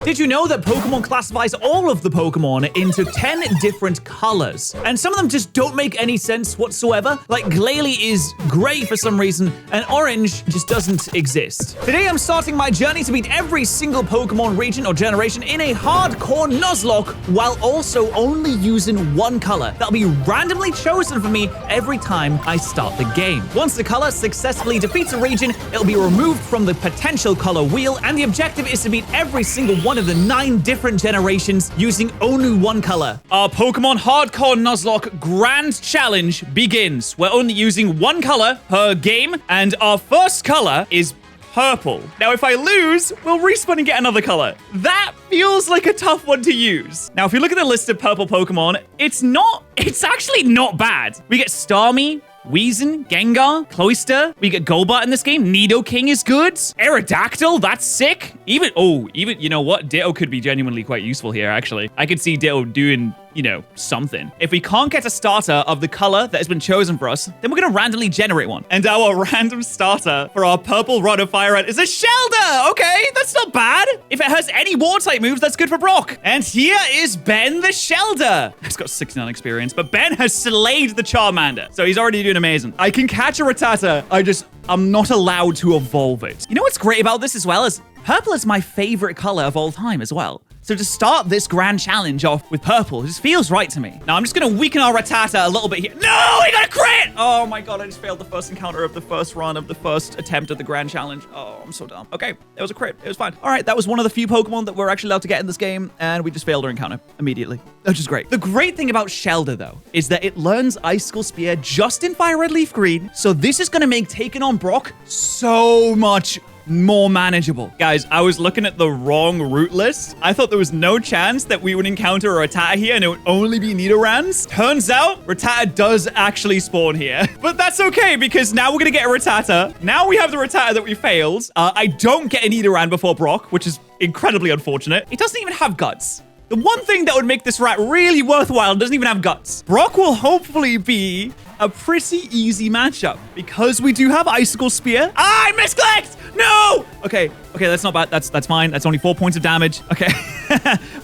Did you know that Pokemon classifies all of the Pokemon into 10 different colors? And some of them just don't make any sense whatsoever. Like Glalie is gray for some reason, and orange just doesn't exist. Today I'm starting my journey to beat every single Pokemon region or generation in a Hardcore Nuzlocke, while also only using one color that'll be randomly chosen for me every time I start the game. Once the color successfully defeats a region, it'll be removed from the potential color wheel, and the objective is to beat every single one of the 9 different generations using only one color. Our Pokemon Hardcore Nuzlocke Grand Challenge begins. We're only using one color per game, and our first color is purple. Now, if I lose, we'll respawn and get another color. That feels like a tough one to use. Now, if you look at the list of purple Pokemon, it's actually not bad. We get Starmie, Weezing, Gengar, Cloyster. We get Golbat in this game. Nidoking is good. Aerodactyl, that's sick. Even, you know what? Ditto could be genuinely quite useful here, actually. I could see Ditto doing, you know, something. If we can't get a starter of the color that has been chosen for us, then we're gonna randomly generate one. And our random starter for our purple Rod of Fire Red is a Shelder. Okay, that's not bad. If it has any water-type moves, that's good for Brock. And here is Ben the Shelder. He's got 69 experience, but Ben has slayed the Charmander, so he's already doing amazing. I can catch a Rattata. I'm not allowed to evolve it. You know what's great about this as well is purple is my favorite color of all time as well. So to start this grand challenge off with purple just feels right to me. Now I'm just going to weaken our Rattata a little bit here. No, he got a crit! Oh my god, I just failed the first encounter of the first run of the first attempt at the grand challenge. Oh, I'm so dumb. Okay, it was a crit. It was fine. All right, that was one of the few Pokemon that we're actually allowed to get in this game, and we just failed our encounter immediately, which is great. The great thing about Shelder, though, is that it learns Icicle Spear just in Fire Red Leaf Green, so this is going to make taking on Brock so much more manageable. Guys, I was looking at the wrong route list. I thought there was no chance that we would encounter a Rattata here and it would only be Nidorans. Turns out, Rattata does actually spawn here. But that's okay, because now we're gonna get a Rattata. Now we have the Rattata that we failed. I don't get a Nidoran before Brock, which is incredibly unfortunate. It doesn't even have guts. The one thing that would make this rat really worthwhile doesn't even have guts. Brock will hopefully be a pretty easy matchup because we do have Icicle Spear. Ah, I misclicked! No! Okay, that's not bad. That's fine. That's only 4 points of damage. Okay.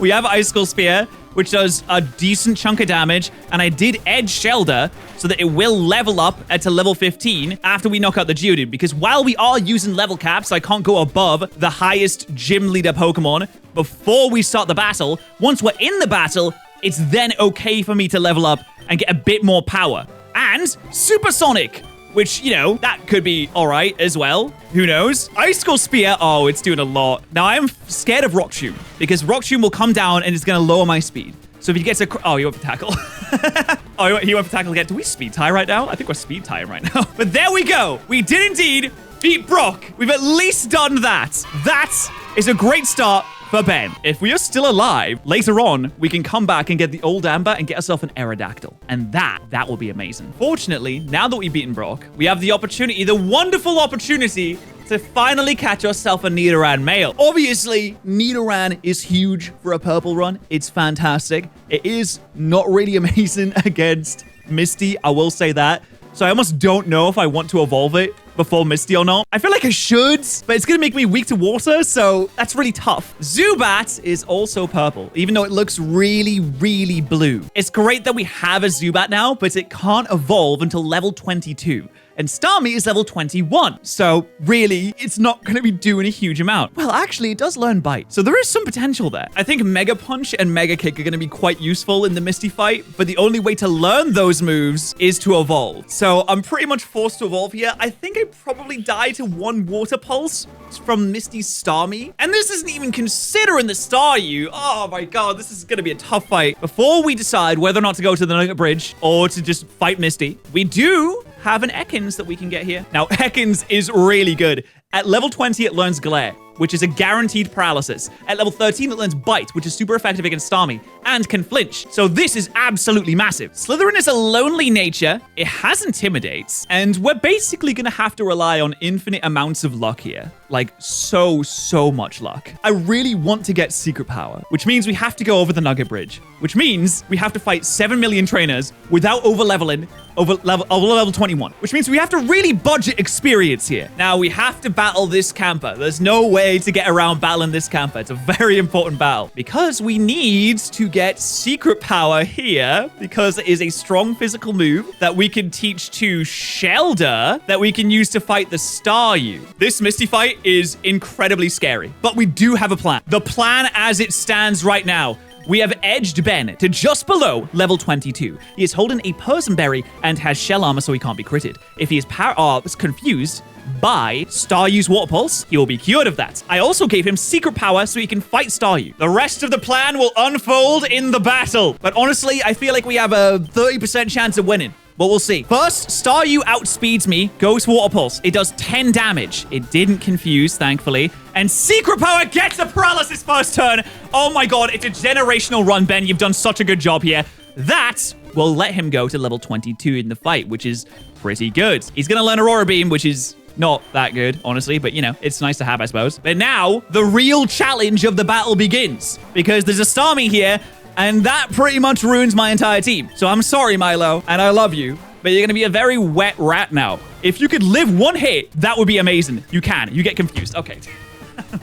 We have Icicle Spear, which does a decent chunk of damage, and I did edge Shelder so that it will level up to level 15 after we knock out the Geodude, because while we are using level caps, I can't go above the highest gym leader Pokemon before we start the battle. Once we're in the battle, it's then okay for me to level up and get a bit more power. And Supersonic, which, you know, that could be all right as well. Who knows? Icicle Spear, oh, it's doing a lot. Now, I'm scared of Rock Tomb because Rock Tomb will come down and it's going to lower my speed. So if he gets a... Oh, he went for Tackle. Oh, he went for Tackle again. Do we speed tie right now? I think we're speed tying right now. But there we go. We did indeed beat Brock. We've at least done that. That is a great start for Ben. If we are still alive, later on, we can come back and get the old Amber and get ourselves an Aerodactyl. And that will be amazing. Fortunately, now that we've beaten Brock, we have the opportunity, the wonderful opportunity to finally catch ourselves a Nidoran male. Obviously, Nidoran is huge for a purple run. It's fantastic. It is not really amazing against Misty, I will say that. So I almost don't know if I want to evolve it before Misty or not. I feel like I should, but it's going to make me weak to water, so that's really tough. Zubat is also purple, even though it looks really, really blue. It's great that we have a Zubat now, but it can't evolve until level 22. And Starmie is level 21. So really, it's not going to be doing a huge amount. Well, actually, it does learn Bite. So there is some potential there. I think Mega Punch and Mega Kick are going to be quite useful in the Misty fight, but the only way to learn those moves is to evolve. So I'm pretty much forced to evolve here. I think I probably die to one Water Pulse from Misty's Starmie. And this isn't even considering the Staryu. Oh my god, this is going to be a tough fight. Before we decide whether or not to go to the Nugget Bridge or to just fight Misty, we do have an Ekans that we can get here. Now, Ekans is really good. At level 20, it learns Glare, which is a guaranteed paralysis. At level 13, it learns Bite, which is super effective against Starmie, and can flinch. So this is absolutely massive. Slytherin is a lonely nature. It has Intimidates, and we're basically gonna have to rely on infinite amounts of luck here. Like, so much luck. I really want to get Secret Power, which means we have to go over the Nugget Bridge, which means we have to fight 7 million trainers without over-leveling over level 21, which means we have to really budget experience here. Now, we have to battle this camper. There's no way way to get around battling this camper. It's a very important battle because we need to get secret power here because it is a strong physical move that we can teach to Shelda that we can use to fight the Staryu. This Misty fight is incredibly scary, but we do have a plan. The plan as it stands right now. We have edged Ben to just below level 22. He is holding a Personberry and has shell armor, so he can't be critted. If he is confused by Staryu's Water Pulse, he will be cured of that. I also gave him secret power so he can fight Staryu. The rest of the plan will unfold in the battle. But honestly, I feel like we have a 30% chance of winning. But we'll see. First, Staryu outspeeds me, goes Water Pulse. It does 10 damage. It didn't confuse, thankfully. And Secret Power gets a paralysis first turn. Oh my god, it's a generational run, Ben. You've done such a good job here. That will let him go to level 22 in the fight, which is pretty good. He's going to learn Aurora Beam, which is not that good, honestly, but, you know, it's nice to have, I suppose. But now, the real challenge of the battle begins, because there's a Starmie here, and that pretty much ruins my entire team. So I'm sorry, Milo, and I love you, but you're going to be a very wet rat now. If you could live one hit, that would be amazing. You can. You get confused. Okay.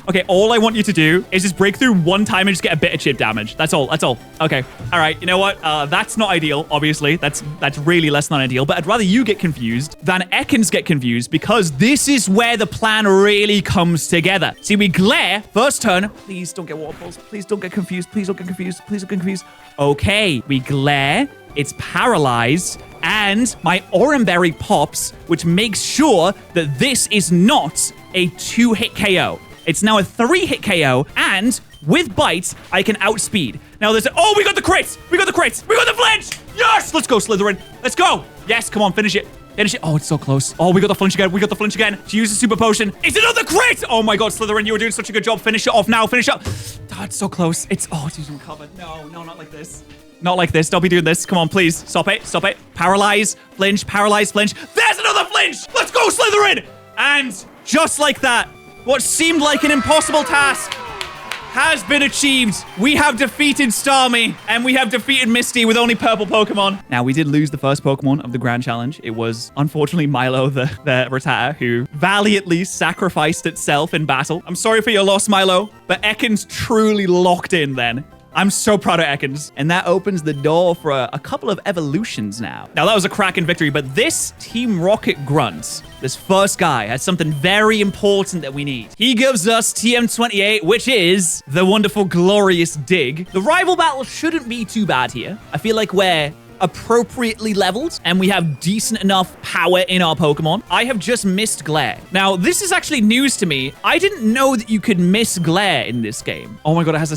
Okay, all I want you to do is just break through one time and just get a bit of chip damage. That's all. That's all. Okay. All right. You know what? That's not ideal, obviously. That's really less than ideal. But I'd rather you get confused than Ekans get confused because this is where the plan really comes together. See, we glare. First turn. Please don't get Water Pulse. Please don't get confused. Please don't get confused. Please don't get confused. Okay. We glare. It's paralyzed. And my Oranberry pops, which makes sure that this is not a 2-hit KO. It's now a 3-hit KO, and with Bite, I can outspeed. Now there's oh, we got the crits! We got the crits! We got the flinch! Yes! Let's go, Slytherin. Let's go! Yes, come on, finish it. Finish it. Oh, it's so close. Oh, we got the flinch again. We got the flinch again. She used a super potion. It's another crit! Oh my god, Slytherin, you were doing such a good job. Finish it off now. Finish up. Oh, it's so close. Oh, she's recovered. No, not like this. Not like this. Don't be doing this. Come on, please. Stop it. Stop it. Paralyze. Flinch. Paralyze. Flinch. There's another flinch! Let's go, Slytherin! And just like that, what seemed like an impossible task has been achieved. We have defeated Starmie, and we have defeated Misty with only purple Pokemon. Now, we did lose the first Pokemon of the Grand Challenge. It was, unfortunately, Milo, the Rattata, who valiantly sacrificed itself in battle. I'm sorry for your loss, Milo, but Ekans truly locked in then. I'm so proud of Ekans. And that opens the door for a couple of evolutions now. Now, that was a cracking victory, but this Team Rocket Grunt, this first guy, has something very important that we need. He gives us TM28, which is the wonderful, glorious Dig. The rival battle shouldn't be too bad here. I feel like we're appropriately leveled and we have decent enough power in our Pokemon. I have just missed Glare. Now, this is actually news to me. I didn't know that you could miss Glare in this game. Oh my god, it has a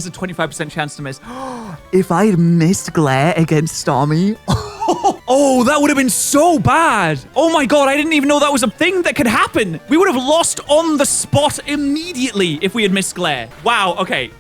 25% chance to miss. If I had missed Glare against Starmie, oh, that would have been so bad. Oh my god, I didn't even know that was a thing that could happen. We would have lost on the spot immediately if we had missed Glare. Wow, okay.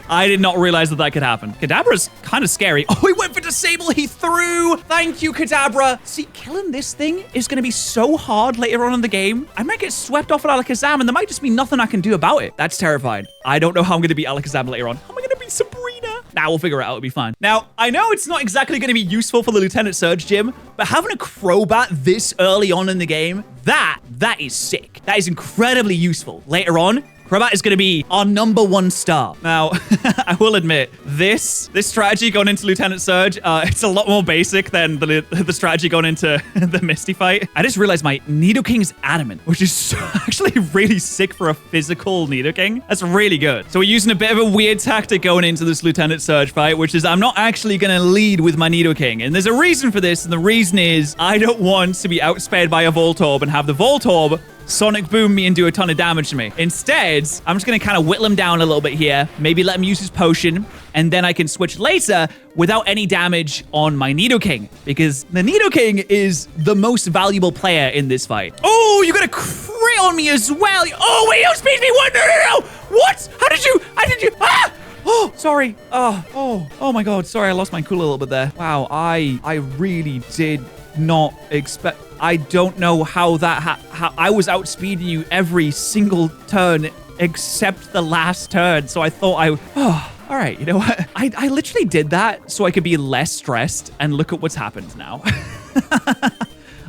I did not realize that could happen. Kadabra's kind of scary. Oh, he went for Disable. He threw. Thank you, Kadabra. See, killing this thing is going to be so hard later on in the game. I might get swept off at Alakazam, and there might just be nothing I can do about it. That's terrifying. I don't know how I'm going to beat Alakazam later on. How am I going to beat Sabrina? Nah, we'll figure it out. It'll be fine. Now, I know it's not exactly going to be useful for the Lieutenant Surge gym, but having a Crobat this early on in the game, that is sick. That is incredibly useful. Later on, Crobat is going to be our #1 star. Now, I will admit, this strategy going into Lieutenant Surge, it's a lot more basic than the strategy going into the Misty fight. I just realized my Nidoking is adamant, which is actually really sick for a physical Nidoking. That's really good. So we're using a bit of a weird tactic going into this Lieutenant Surge fight, which is I'm not actually going to lead with my Nidoking. And there's a reason for this, and the reason is I don't want to be outspared by a Voltorb and have the Voltorb Sonic Boom me and do a ton of damage to me. Instead, I'm just going to kind of whittle him down a little bit here. Maybe let him use his potion. And then I can switch later without any damage on my Nidoking. Because the Nidoking is the most valuable player in this fight. Oh, you got a crit on me as well. Oh, wait, outspeed me. What? No. What? How did you? Ah! Oh, sorry. Oh my God. Sorry, I lost my cool a little bit there. Wow, I really did not expect. I don't know how that how I was outspeeding you every single turn except the last turn. So I thought all right, you know what? I literally did that so I could be less stressed, and look at what's happened now.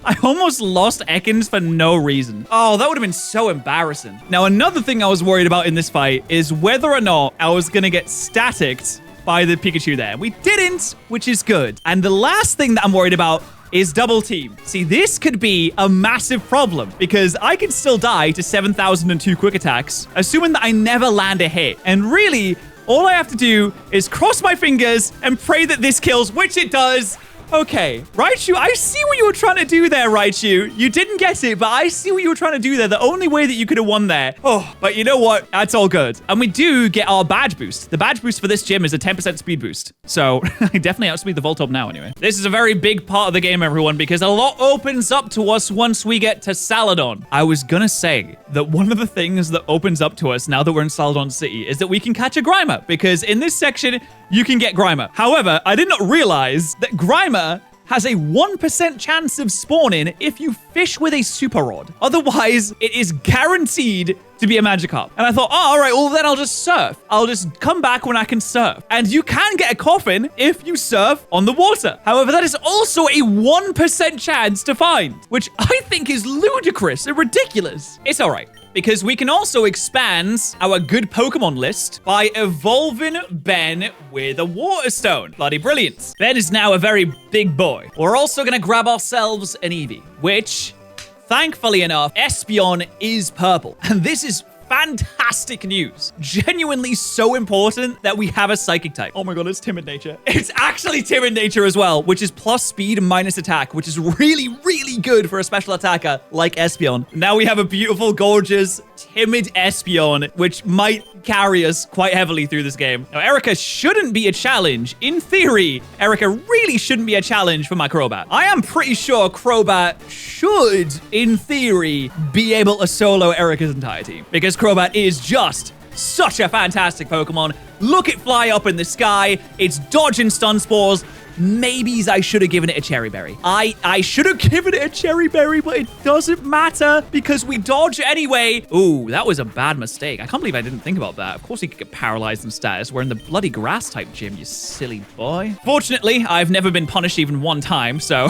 I almost lost Ekans for no reason. Oh, that would have been so embarrassing. Now, another thing I was worried about in this fight is whether or not I was going to get staticked by the Pikachu there. We didn't, which is good. And the last thing that I'm worried about is double team. See, this could be a massive problem because I could still die to 7,002 quick attacks, assuming that I never land a hit. And really, all I have to do is cross my fingers and pray that this kills, which it does. Okay, Raichu, I see what you were trying to do there, Raichu. You didn't get it, but I see what you were trying to do there. The only way that you could have won there. Oh, but you know what? That's all good. And we do get our badge boost. The badge boost for this gym is a 10% speed boost. So I definitely outspeed the Voltorb now anyway. This is a very big part of the game, everyone, because a lot opens up to us once we get to Celadon. I was gonna say that one of the things that opens up to us now that we're in Celadon City is that we can catch a Grimer, because in this section, you can get Grimer. However, I did not realize that Grimer has a 1% chance of spawning if you fish with a super rod. Otherwise, it is guaranteed to be a Magikarp. And I thought, oh, all right, well, then I'll just surf. I'll just come back when I can surf. And you can get a coffin if you surf on the water. However, that is also a 1% chance to find, which I think is ludicrous and ridiculous. It's all right, because we can also expand our good Pokemon list by evolving Ben with a Water Stone. Bloody brilliant. Ben is now a very big boy. We're also going to grab ourselves an Eevee, which, thankfully enough, Espeon is purple. And this is fantastic news. Genuinely so important that we have a Psychic type. Oh my god, it's Timid Nature. It's actually Timid Nature as well, which is plus speed minus attack, which is really, really good for a special attacker like Espeon. Now we have a beautiful, gorgeous, timid Espeon, which might carry us quite heavily through this game. Now, Erika shouldn't be a challenge. In theory, Erika really shouldn't be a challenge for my Crobat. I am pretty sure Crobat should, in theory, be able to solo Erika's entire team, because Crobat is just such a fantastic Pokemon. Look it fly up in the sky. It's dodging stun spores. Maybe I should have given it a Cherry Berry. I should have given it a Cherry Berry, but it doesn't matter because we dodge anyway. Ooh, that was a bad mistake. I can't believe I didn't think about that. Of course he could get paralyzed in status. We're in the bloody grass type gym, you silly boy. Fortunately, I've never been punished even one time, so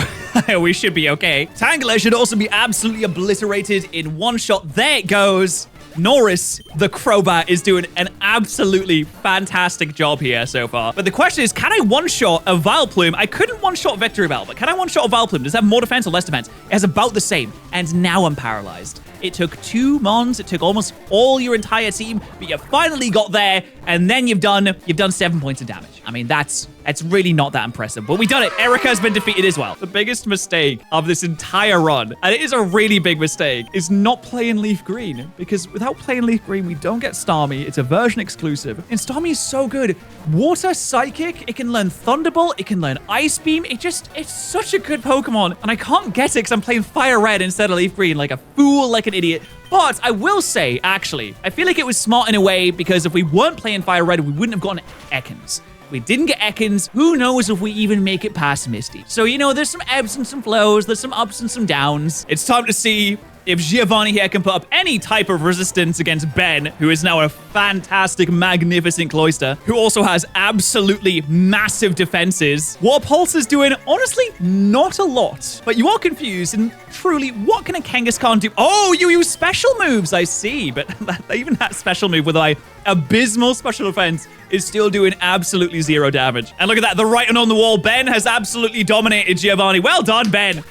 we should be okay. Tangela should also be absolutely obliterated in one shot. There it goes. Norris, the Crobat, is doing an absolutely fantastic job here so far. But the question is, can I one-shot a Vileplume? I couldn't one-shot Victreebel, but can I one-shot a Vileplume? Does it have more defense or less defense? It has about the same. And now I'm paralyzed. It took 2 mons. It took almost all your entire team, but you finally got there, and then you've done 7 points of damage. I mean, that's really not that impressive, but we done it. Erika has been defeated as well. The biggest mistake of this entire run, and it is a really big mistake, is not playing Leaf Green, because without playing Leaf Green, we don't get Starmie. It's a version exclusive, and Starmie is so good. Water Psychic, it can learn Thunderbolt, it can learn Ice Beam. It's such a good Pokemon, and I can't get it because I'm playing Fire Red instead of Leaf Green like a fool, like an idiot. But I will say, actually, I feel like it was smart in a way, because if we weren't playing Fire Red, we wouldn't have gotten Ekans. We didn't get Ekans. Who knows if we even make it past Misty? So, you know, there's some ebbs and some flows. There's some ups and some downs. It's time to see if Giovanni here can put up any type of resistance against Ben, who is now a fantastic, magnificent Cloyster, who also has absolutely massive defenses. What Pulse is doing, honestly, not a lot. But you are confused, and truly, what can a Kangaskhan do? Oh, you use special moves, I see. But even that special move with my abysmal special defense is still doing absolutely 0 damage. And look at that, the writing on the wall. Ben has absolutely dominated Giovanni. Well done, Ben.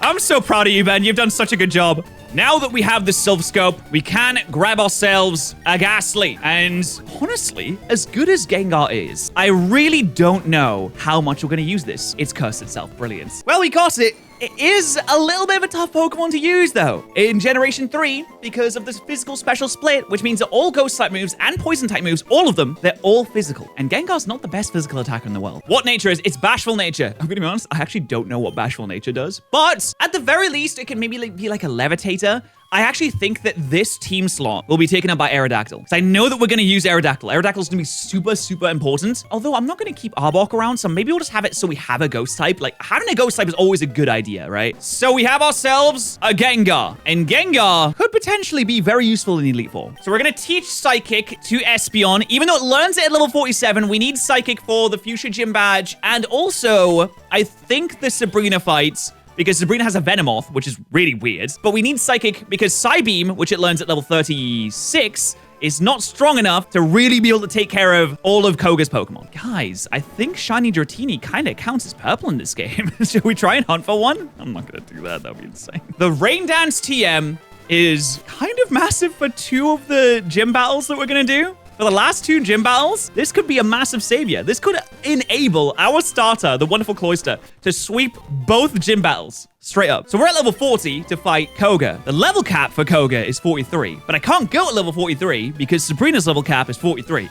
I'm so proud of you, Ben. You've done such a good job. Now that we have the Silph Scope, we can grab ourselves a Ghastly. And honestly, as good as Gengar is, I really don't know how much we're going to use this. It's cursed itself. Brilliant. Well, we got it. It is a little bit of a tough Pokemon to use, though, in Generation 3, because of this physical special split, which means that all Ghost-type moves and Poison-type moves, all of them, they're all physical. And Gengar's not the best physical attacker in the world. What nature is? It's Bashful Nature. I'm gonna be honest, I actually don't know what Bashful Nature does, but at the very least, it can maybe be like a Levitator. I actually think that this team slot will be taken up by Aerodactyl, because I know that we're going to use Aerodactyl. Aerodactyl is going to be super, super important. Although I'm not going to keep Arbok around, so maybe we'll just have it so we have a Ghost type. Like, having a Ghost type is always a good idea, right? So we have ourselves a Gengar, and Gengar could potentially be very useful in Elite Four. So we're going to teach Psychic to Espeon. Even though it learns it at level 47, we need Psychic for the Fuchsia Gym badge, and also, I think the Sabrina fights because Sabrina has a Venomoth, which is really weird. But we need Psychic because Psybeam, which it learns at level 36, is not strong enough to really be able to take care of all of Koga's Pokemon. Guys, I think Shiny Dratini kind of counts as purple in this game. Should we try and hunt for one? I'm not going to do that. That would be insane. The Rain Dance TM is kind of massive for 2 of the gym battles that we're going to do. For the last 2 gym battles, this could be a massive savior. This could enable our starter, the wonderful Cloyster, to sweep both gym battles straight up. So we're at level 40 to fight Koga. The level cap for Koga is 43, but I can't go at level 43 because Sabrina's level cap is 43,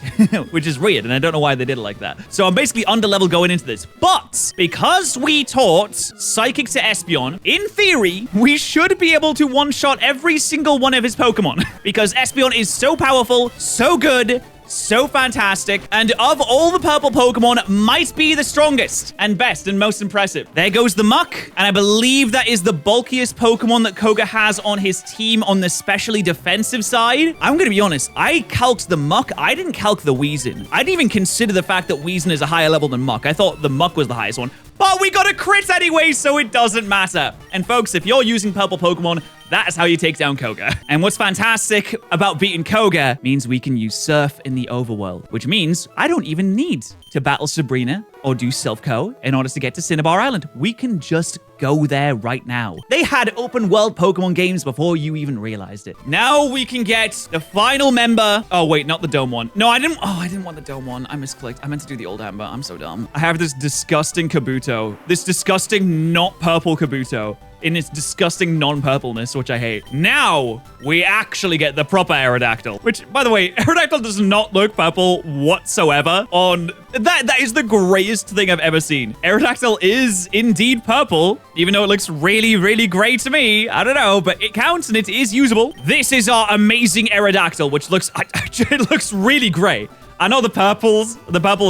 which is weird, and I don't know why they did it like that. So I'm basically under level going into this. But because we taught Psychic to Espeon, in theory, we should be able to one-shot every single one of his Pokemon because Espeon is so powerful, so good, so fantastic, and of all the purple Pokemon, might be the strongest and best and most impressive. There goes the Muck, and I believe that is the bulkiest Pokemon that Koga has on his team on the specially defensive side. I'm gonna be honest, I calced the Muck. I didn't calc the Weezin. I didn't even consider the fact that Weezin is a higher level than Muck. I thought the Muck was the highest one. But we got a crit anyway, so it doesn't matter. And folks, if you're using purple Pokemon, that is how you take down Koga. And what's fantastic about beating Koga means we can use Surf in the overworld, which means I don't even need to battle Sabrina or do Silph in order to get to Cinnabar Island. We can just go there right now. They had open world Pokemon games before you even realized it. Now we can get the final member. Oh, wait, not the Dome one. No, I didn't want the Dome one. I misclicked. I meant to do the old Amber. I'm so dumb. I have this disgusting Kabuto. This disgusting not purple Kabuto in its disgusting non-purpleness, which I hate. Now, we actually get the proper Aerodactyl, which, by the way, Aerodactyl does not look purple whatsoever on... That is the greatest thing I've ever seen. Aerodactyl is indeed purple, even though it looks really, really gray to me. I don't know, but it counts and it is usable. This is our amazing Aerodactyl, which looks... it looks really gray. I know the purple is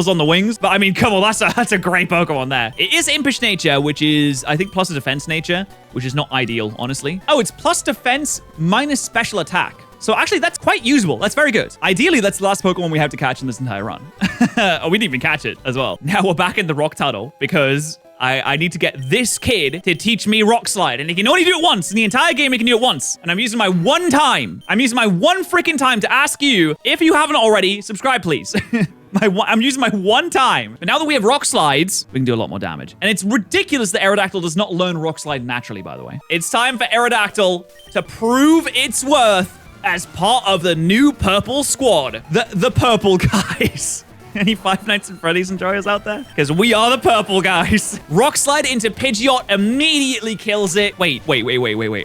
on the wings, but I mean, come on, that's a great Pokemon there. It is Impish Nature, which is, I think, plus a Defense Nature, which is not ideal, honestly. Oh, it's plus Defense minus Special Attack. So actually, that's quite usable. That's very good. Ideally, that's the last Pokemon we have to catch in this entire run. Oh, we didn't even catch it as well. Now we're back in the Rock Tunnel because I need to get this kid to teach me Rock Slide. And he can only do it once. In the entire game, he can do it once. And I'm using my one time. I'm using my one freaking time to ask you, if you haven't already, subscribe, please. I'm using my one time. But now that we have Rock Slides, we can do a lot more damage. And it's ridiculous that Aerodactyl does not learn Rock Slide naturally, by the way. It's time for Aerodactyl to prove its worth as part of the new purple squad. The purple guys. Any Five Nights at Freddy's enjoyers out there? Because we are the purple guys. Rock Slide into Pidgeot immediately kills it. Wait.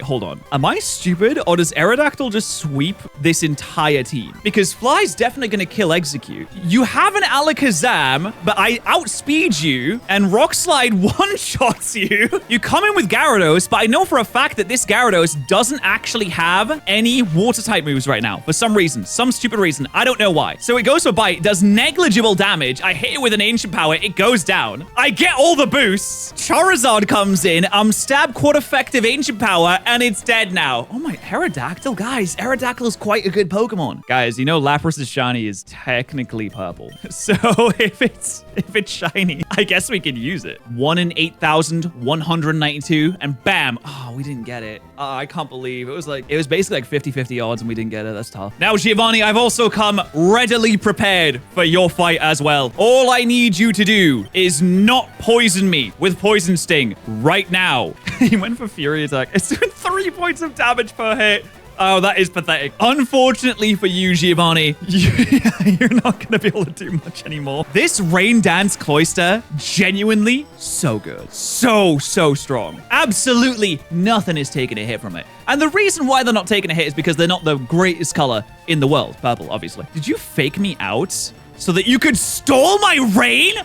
Hold on. Am I stupid or does Aerodactyl just sweep this entire team? Because Fly's definitely going to kill Execute. You have an Alakazam, but I outspeed you and Rock Slide one-shots you. You come in with Gyarados, but I know for a fact that this Gyarados doesn't actually have any water-type moves right now. For some reason. Some stupid reason. I don't know why. So it goes for Bite, does negligible damage. I hit it with an Ancient Power. It goes down. I get all the boosts. Charizard comes in. I'm Stab Quad Effective Ancient Power, and it's dead now. Oh my, Aerodactyl, guys. Aerodactyl is quite a good Pokemon. Guys, you know Lapras's shiny is technically purple. So if it's shiny, I guess we can use it. 1 in 8,192, and bam. Oh, we didn't get it. I can't believe. It was basically like 50-50 odds, and we didn't get it. That's tough. Now, Giovanni, I've also come readily prepared for your fight as well. All I need you to do is not poison me with Poison Sting right now. He went for Fury Attack. It's doing 3 points of damage per hit. Oh, that is pathetic. Unfortunately for you, Giovanni, you're not going to be able to do much anymore. This Rain Dance Cloyster, genuinely so good. So strong. Absolutely nothing is taking a hit from it. And the reason why they're not taking a hit is because they're not the greatest color in the world. Purple, obviously. Did you fake me out so that you could stall my rain?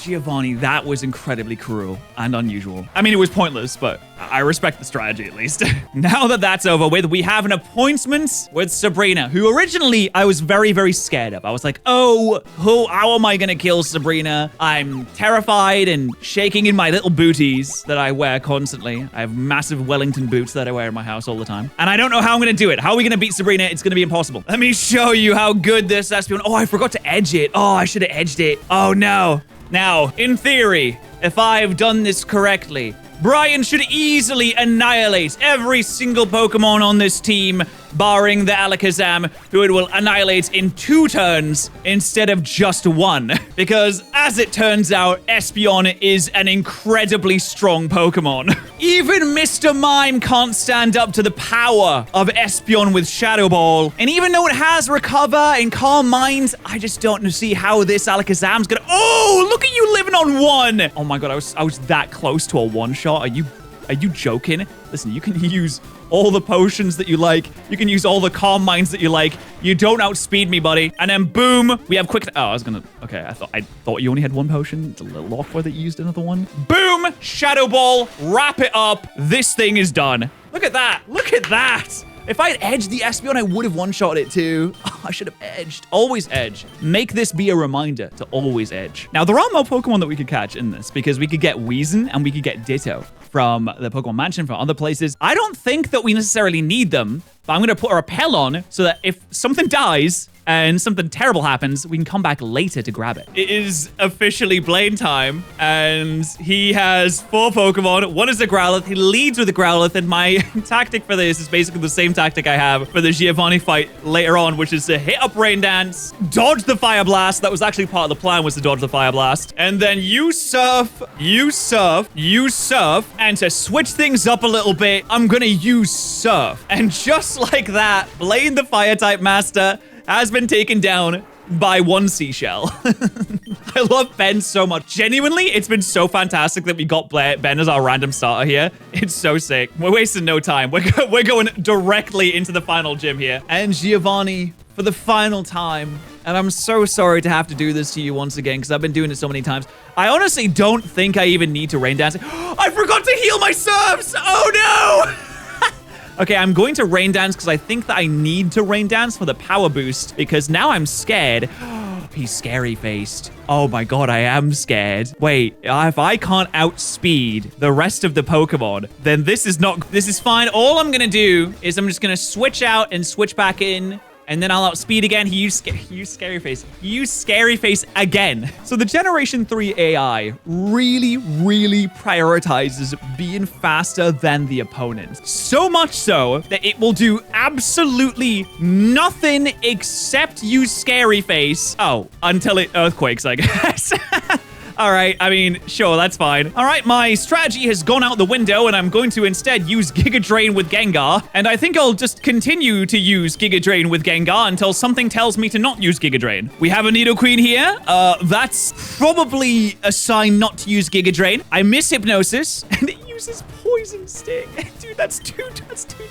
Giovanni, that was incredibly cruel and unusual. I mean, it was pointless, but I respect the strategy at least. Now that that's over with, we have an appointment with Sabrina, who originally I was very, very scared of. I was like, oh, how am I going to kill Sabrina? I'm terrified and shaking in my little booties that I wear constantly. I have massive Wellington boots that I wear in my house all the time. And I don't know how I'm going to do it. How are we going to beat Sabrina? It's going to be impossible. Let me show you how good this Espeon. Oh, I forgot to edge it. Oh, I should have edged it. Oh, no. Now, in theory, if I've done this correctly, Brian should easily annihilate every single Pokemon on this team, barring the Alakazam, who it will annihilate in 2 turns instead of just 1. Because, as it turns out, Espeon is an incredibly strong Pokemon. Even Mr. Mime can't stand up to the power of Espeon with Shadow Ball. And even though it has Recover and Calm Mind, I just don't see how this Alakazam's gonna— Oh, look at you living on 1! Oh my god, I was that close to a one-shot. Are you joking? Listen, you can use all the potions that you like. You can use all the calm minds that you like. You don't outspeed me, buddy. And then boom, we have quick— Oh, I was gonna— Okay, I thought you only had 1 potion. It's a little awkward that you used another one. Boom! Shadow Ball. Wrap it up. This thing is done. Look at that. Look at that. If I had edged the Espeon, I would have one-shot it too. Oh, I should have edged. Always edge. Make this be a reminder to always edge. Now, there are more Pokemon that we could catch in this because we could get Weezing and we could get Ditto from the Pokemon Mansion, from other places. I don't think that we necessarily need them, but I'm going to put a repel on so that if something dies and something terrible happens, we can come back later to grab it. It is officially Blaine time, and he has 4 Pokemon. One is a Growlithe. He leads with a Growlithe, and my tactic for this is basically the same tactic I have for the Giovanni fight later on, which is to hit up Rain Dance, dodge the Fire Blast. That was actually part of the plan, was to dodge the Fire Blast. And then you surf, and to switch things up a little bit, I'm gonna use Surf. And just like that, Blaine the Fire-type master has been taken down by 1 seashell. I love Ben so much. Genuinely, it's been so fantastic that we got Ben as our random starter here. It's so sick. We're wasting no time. We're going directly into the final gym here. And Giovanni, for the final time, and I'm so sorry to have to do this to you once again, because I've been doing it so many times. I honestly don't think I even need to Rain Dance. I forgot to heal my subs! Oh no! Okay, I'm going to Rain Dance because I think that I need to Rain Dance for the power boost, because now I'm scared. He's scary-faced. Oh my god, I am scared. Wait, if I can't outspeed the rest of the Pokemon, then this is fine. All I'm gonna do is I'm just gonna switch out and switch back in, and then I'll outspeed again. He used Scary Face. He used Scary Face again. So the Generation 3 AI really, really prioritizes being faster than the opponent. So much so that it will do absolutely nothing except use Scary Face. Oh, until it earthquakes, I guess. All right, I mean, sure, that's fine. All right, my strategy has gone out the window, and I'm going to instead use Giga Drain with Gengar. And I think I'll just continue to use Giga Drain with Gengar until something tells me to not use Giga Drain. We have a Nidoqueen here. That's probably a sign not to use Giga Drain. I miss Hypnosis, and it uses Poison Sting. Dude, that's two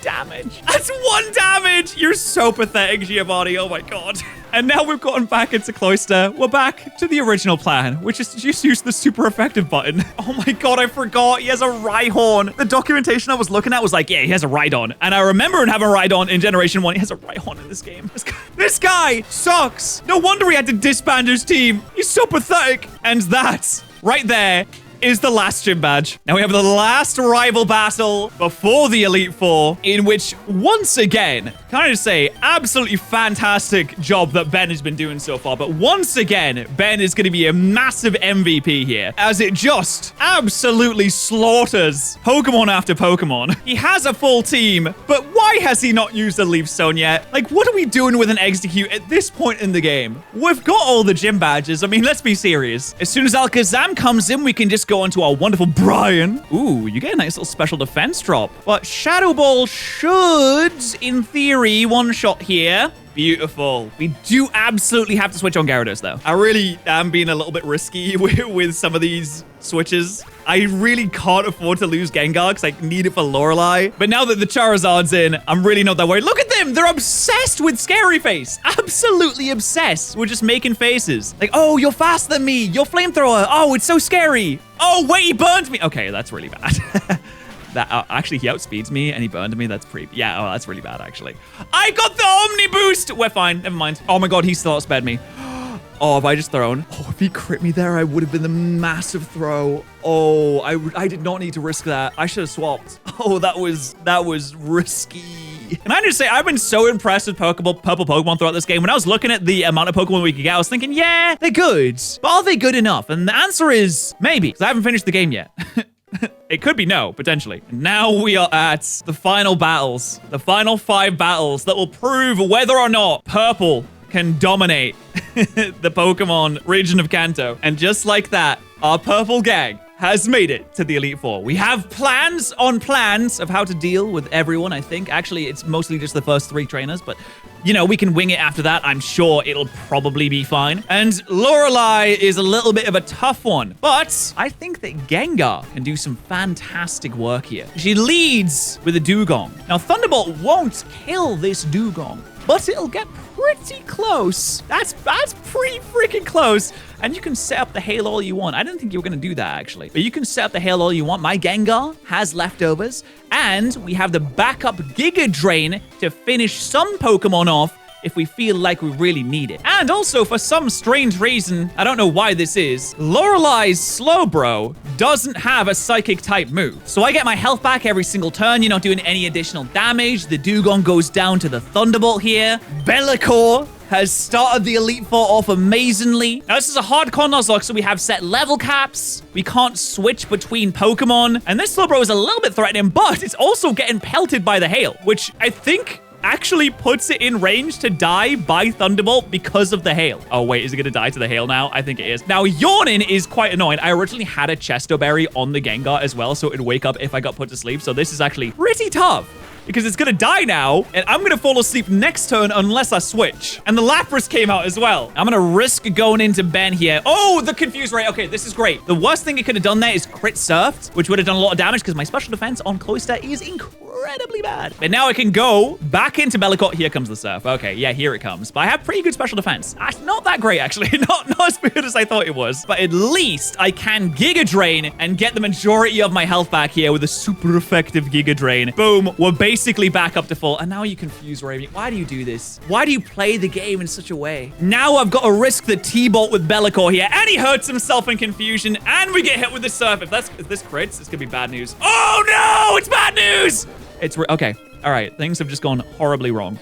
damage. That's 1 damage. You're so pathetic, Giovanni. Oh my god. And now we've gotten back into Cloyster. We're back to the original plan, which is to just use the super effective button. Oh my god, I forgot. He has a Rhyhorn. The documentation I was looking at was like, yeah, he has a Rhydon. And I remember him having a Rhydon in Generation 1. He has a Rhyhorn in this game. This guy sucks. No wonder he had to disband his team. He's so pathetic. And that, right there, is the last gym badge. Now we have the last rival battle before the Elite Four, in which, once again, can I just say, absolutely fantastic job that Ben has been doing so far. But once again, Ben is going to be a massive MVP here, as it just absolutely slaughters Pokemon after Pokemon. He has a full team, but why has he not used a Leaf Stone yet? Like, what are we doing with an Execute at this point in the game? We've got all the gym badges. I mean, let's be serious. As soon as Alakazam comes in, we can just go onto our wonderful Brian. Ooh, you get a nice little special defense drop. But Shadow Ball should, in theory, one-shot here. Beautiful. We do absolutely have to switch on Gyarados, though. I really am being a little bit risky with some of these switches. I really can't afford to lose Gengar because I need it for Lorelei. But now that the Charizard's in, I'm really not that worried. Look at them. They're obsessed with Scary Face. Absolutely obsessed. We're just making faces. Like, oh, you're faster than me. You're Flamethrower. Oh, it's so scary. Oh, wait, he burned me. Okay, that's really bad. That actually, he outspeeds me and he burned me. That's pretty, yeah, oh, that's really bad, actually. I got the Omni Boost. We're fine, never mind. Oh my god, he still outspared me. Oh, have I just thrown? Oh, if he crit me there, I would have been the massive throw. Oh, I did not need to risk that. I should have swapped. Oh, that was risky. And I just say, I've been so impressed with purple Pokemon throughout this game. When I was looking at the amount of Pokemon we could get, I was thinking, yeah, they're good. But are they good enough? And the answer is maybe, because I haven't finished the game yet. It could be no, potentially. Now we are at the final battles. The final 5 battles that will prove whether or not purple can dominate the Pokemon region of Kanto. And just like that, our purple gang has made it to the Elite Four. We have plans on plans of how to deal with everyone, I think. Actually, it's mostly just the first 3 trainers, but you know, we can wing it after that. I'm sure it'll probably be fine. And Lorelei is a little bit of a tough one, but I think that Gengar can do some fantastic work here. She leads with a Dugong. Now, Thunderbolt won't kill this Dugong, but it'll get pretty close. That's pretty freaking close. And you can set up the hail all you want. I didn't think you were going to do that, actually. But you can set up the hail all you want. My Gengar has leftovers. And we have the backup Giga Drain to finish some Pokemon off if we feel like we really need it. And also, for some strange reason, I don't know why this is, Lorelei's Slowbro doesn't have a Psychic-type move. So I get my health back every single turn. You're not doing any additional damage. The Dugong goes down to the Thunderbolt here. Bellicor has started the Elite Four off amazingly. Now, this is a Hardcore Nuzlocke, so we have set level caps. We can't switch between Pokemon. And this Slowbro is a little bit threatening, but it's also getting pelted by the hail, which I think actually puts it in range to die by Thunderbolt because of the hail. Oh, wait, is it going to die to the hail now? I think it is. Now, yawning is quite annoying. I originally had a Chesto Berry on the Gengar as well, so it'd wake up if I got put to sleep. So this is actually pretty tough, because it's going to die now, and I'm going to fall asleep next turn unless I switch. And the Lapras came out as well. I'm going to risk going into Ben here. Oh, the Confuse Ray. Okay, this is great. The worst thing it could have done there is crit surfed, which would have done a lot of damage because my special defense on Cloyster is incredibly bad. But now I can go back into Bellicor. Here comes the surf. Okay, yeah, here it comes. But I have pretty good special defense. Not that great, actually. Not as good as I thought it was. But at least I can Giga Drain and get the majority of my health back here with a super effective Giga Drain. Boom. We're basically back up to full. And now you Confuse Ray. Why do you do this? Why do you play the game in such a way? Now I've got to risk the T-Bolt with Bellicor here. And he hurts himself in confusion. And we get hit with the surf. If this crits, this could be bad news. Oh, no! It's bad news! It's okay. All right. Things have just gone horribly wrong.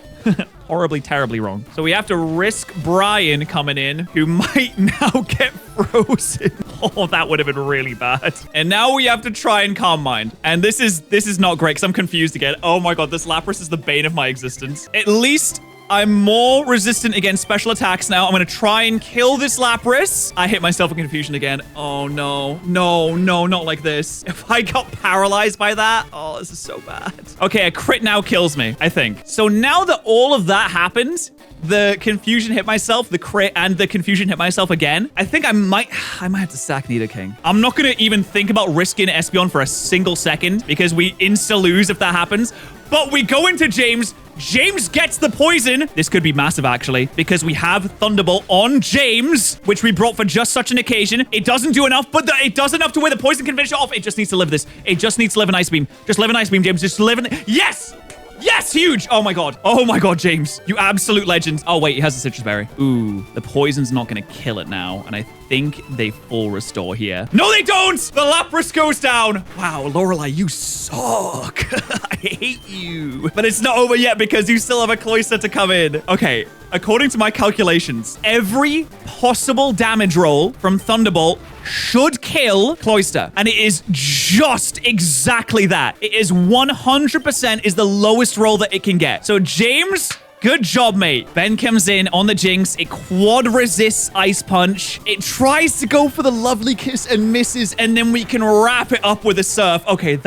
Horribly, terribly wrong. So we have to risk Brian coming in, who might now get frozen. Oh, that would have been really bad. And now we have to try and Calm Mind. And this is not great because I'm confused again. Oh my God, this Lapras is the bane of my existence. At least I'm more resistant against special attacks now. I'm going to try and kill this Lapras. I hit myself in confusion again. Oh, no. No, not like this. If I got paralyzed by that, oh, this is so bad. Okay, a crit now kills me, I think. So now that all of that happened, the confusion hit myself, the crit and the confusion hit myself again, I think I might have to sack Nidoking. I'm not going to even think about risking Espeon for a single second because we insta-lose if that happens. But we go into James. James gets the poison. This could be massive, actually, because we have Thunderbolt on James, which we brought for just such an occasion. It doesn't do enough, but it does enough to where the poison can finish it off. It just needs to live this. It just needs to live an Ice Beam. Just live an Ice Beam, James. Just live an... Yes! Yes, huge! Oh my God. Oh my God, James. You absolute legend. Oh, wait, he has a Citrus Berry. Ooh, the poison's not going to kill it now, and I think they full restore here. No, they don't! The Lapras goes down. Wow, Lorelei, you suck. I hate you. But it's not over yet because you still have a Cloyster to come in. Okay, according to my calculations, every possible damage roll from Thunderbolt should kill Cloyster. And it is just exactly that. It is 100% is the lowest roll that it can get. So James, good job, mate. Ben comes in on the Jinx. It quad resists Ice Punch. It tries to go for the Lovely Kiss and misses, and then we can wrap it up with a Surf. Okay,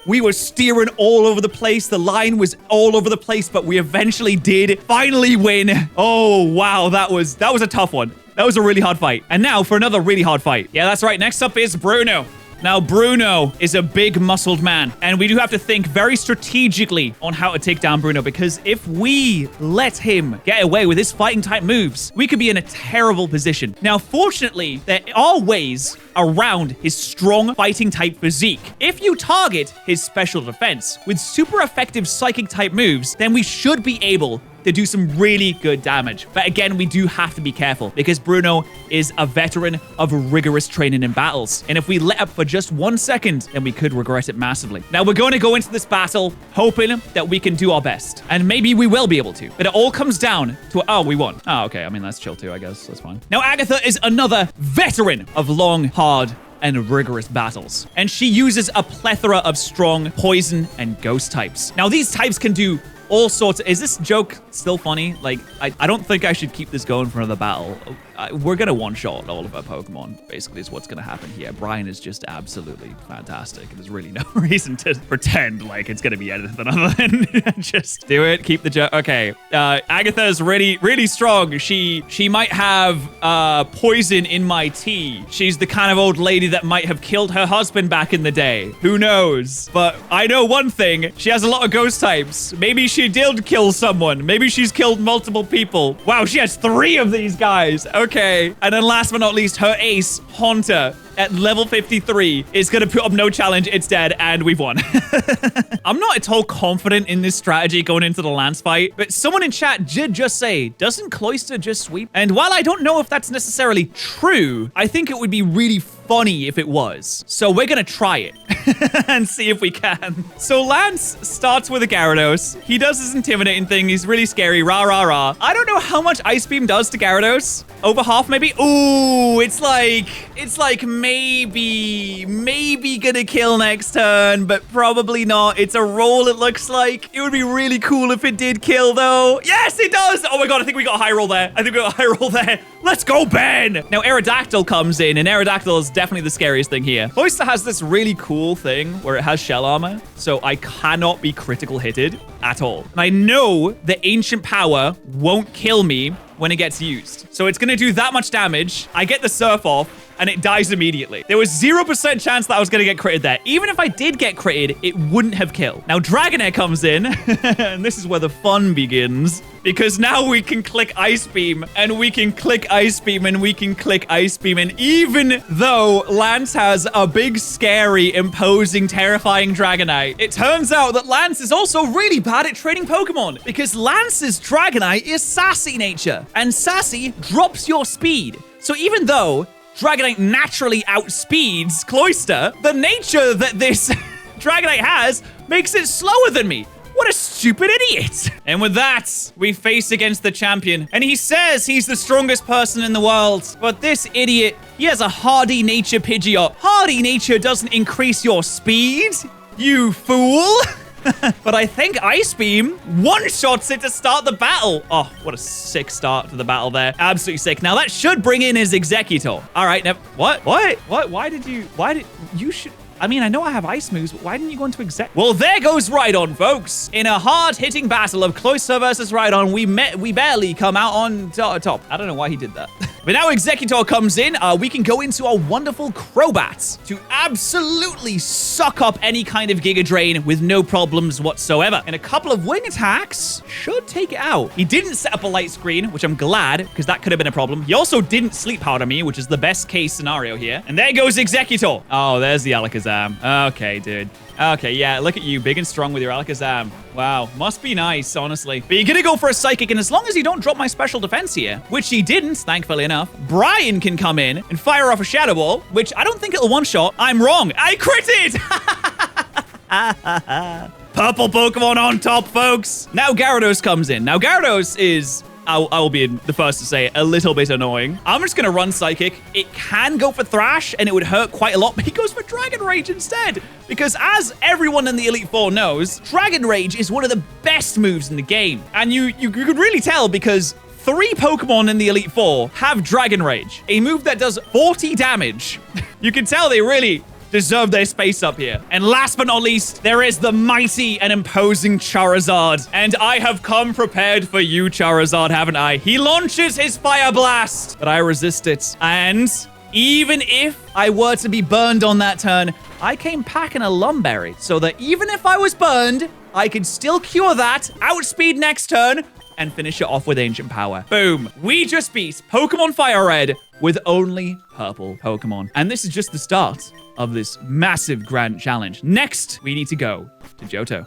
we were steering all over the place. The line was all over the place, but we eventually did finally win. Oh, wow. That was a tough one. That was a really hard fight. And now for another really hard fight. Yeah, that's right. Next up is Bruno. Now, Bruno is a big muscled man, and we do have to think very strategically on how to take down Bruno, because if we let him get away with his fighting type moves, we could be in a terrible position. Now, fortunately, there are ways around his strong fighting type physique. If you target his special defense with super effective psychic type moves, then we should be able to do some really good damage. But again, we do have to be careful because Bruno is a veteran of rigorous training in battles. And if we let up for just 1 second, then we could regret it massively. Now, we're going to go into this battle hoping that we can do our best. And maybe we will be able to. But it all comes down to, oh, we won. Oh, okay. I mean, that's chill too, I guess. That's fine. Now, Agatha is another veteran of long, hard and rigorous battles. And she uses a plethora of strong poison and ghost types. Now, these types can do all sorts of... Is this joke still funny? Like, I don't think I should keep this going for another battle. We're going to one-shot all of our Pokemon, basically, is what's going to happen here. Brian is just absolutely fantastic. There's really no reason to pretend like it's going to be anything other than just do it. Keep the joke. Okay. Agatha is really, really strong. She might have poison in my tea. She's the kind of old lady that might have killed her husband back in the day. Who knows? But I know one thing. She has a lot of ghost types. Maybe she did kill someone. Maybe she's killed multiple people. Wow, she has 3 of these guys. Okay. And then last but not least, her ace, Haunter, at level 53, is going to put up no challenge. It's dead, and we've won. I'm not at all confident in this strategy going into the Lance fight, but someone in chat did just say, doesn't Cloyster just sweep? And while I don't know if that's necessarily true, I think it would be really funny if it was. So we're going to try it and see if we can. So Lance starts with a Gyarados. He does this intimidating thing. He's really scary. Rah, rah, rah. I don't know how much Ice Beam does to Gyarados. Over half, maybe? Ooh, it's like maybe gonna kill next turn, but probably not. It's a roll, it looks like. It would be really cool if it did kill, though. Yes, it does! Oh my god, I think we got a high roll there. Let's go, Ben! Now, Aerodactyl comes in, and Aerodactyl is definitely the scariest thing here. Cloyster has this really cool thing where it has shell armor, so I cannot be critical hitted at all. And I know the Ancient Power won't kill me when it gets used. So it's gonna do that much damage. I get the Surf off, and it dies immediately. There was 0% chance that I was gonna get critted there. Even if I did get critted, it wouldn't have killed. Now Dragonair comes in, and this is where the fun begins, because now we can click Ice Beam, and we can click Ice Beam, and we can click Ice Beam, and even though Lance has a big, scary, imposing, terrifying Dragonite, it turns out that Lance is also really bad at training Pokemon, because Lance's Dragonite is Sassy nature, and Sassy drops your speed. So even though Dragonite naturally outspeeds Cloyster, the nature that this Dragonite has makes it slower than me. What a stupid idiot. And with that, we face against the champion. And he says he's the strongest person in the world. But this idiot, he has a Hardy Nature Pidgeot. Hardy Nature doesn't increase your speed, you fool. But I think Ice Beam one-shots it to start the battle. Oh, what a sick start to the battle there. Absolutely sick. Now, that should bring in his Exeggutor. All right, now, what? Why did you should... I mean, I know I have ice moves, but why didn't you go into Exec? Well, there goes Rhydon, folks. In a hard-hitting battle of Cloyster versus Rhydon, we barely come out on top. I don't know why he did that. But now Exeggutor comes in, we can go into our wonderful Crobat to absolutely suck up any kind of Giga Drain with no problems whatsoever. And a couple of wing attacks should take it out. He didn't set up a light screen, which I'm glad, because that could have been a problem. He also didn't sleep powder me, which is the best case scenario here. And there goes Exeggutor. Oh, there's the Alakazam. Okay, dude. Okay, yeah, look at you, big and strong with your Alakazam. Wow, must be nice, honestly. But you're gonna go for a Psychic, and as long as you don't drop my special defense here, which he didn't, thankfully enough, Brian can come in and fire off a Shadow Ball, which I don't think it'll one-shot. I'm wrong. I critted! Purple Pokemon on top, folks. Now Gyarados comes in. Now Gyarados is... I will be the first to say, a little bit annoying. I'm just going to run Psychic. It can go for Thrash, and it would hurt quite a lot, but he goes for Dragon Rage instead. Because as everyone in the Elite Four knows, Dragon Rage is one of the best moves in the game. And you could really tell because 3 Pokemon in the Elite Four have Dragon Rage, a move that does 40 damage. You can tell they really deserve their space up here. And last but not least, there is the mighty and imposing Charizard. And I have come prepared for you, Charizard, haven't I? He launches his Fire Blast, but I resist it. And even if I were to be burned on that turn, I came packing a Lumberry, so that even if I was burned, I could still cure that, outspeed next turn, and finish it off with Ancient Power. Boom. We just beat Pokemon Fire Red with only purple Pokemon. And this is just the start of this massive grand challenge. Next, we need to go to Johto.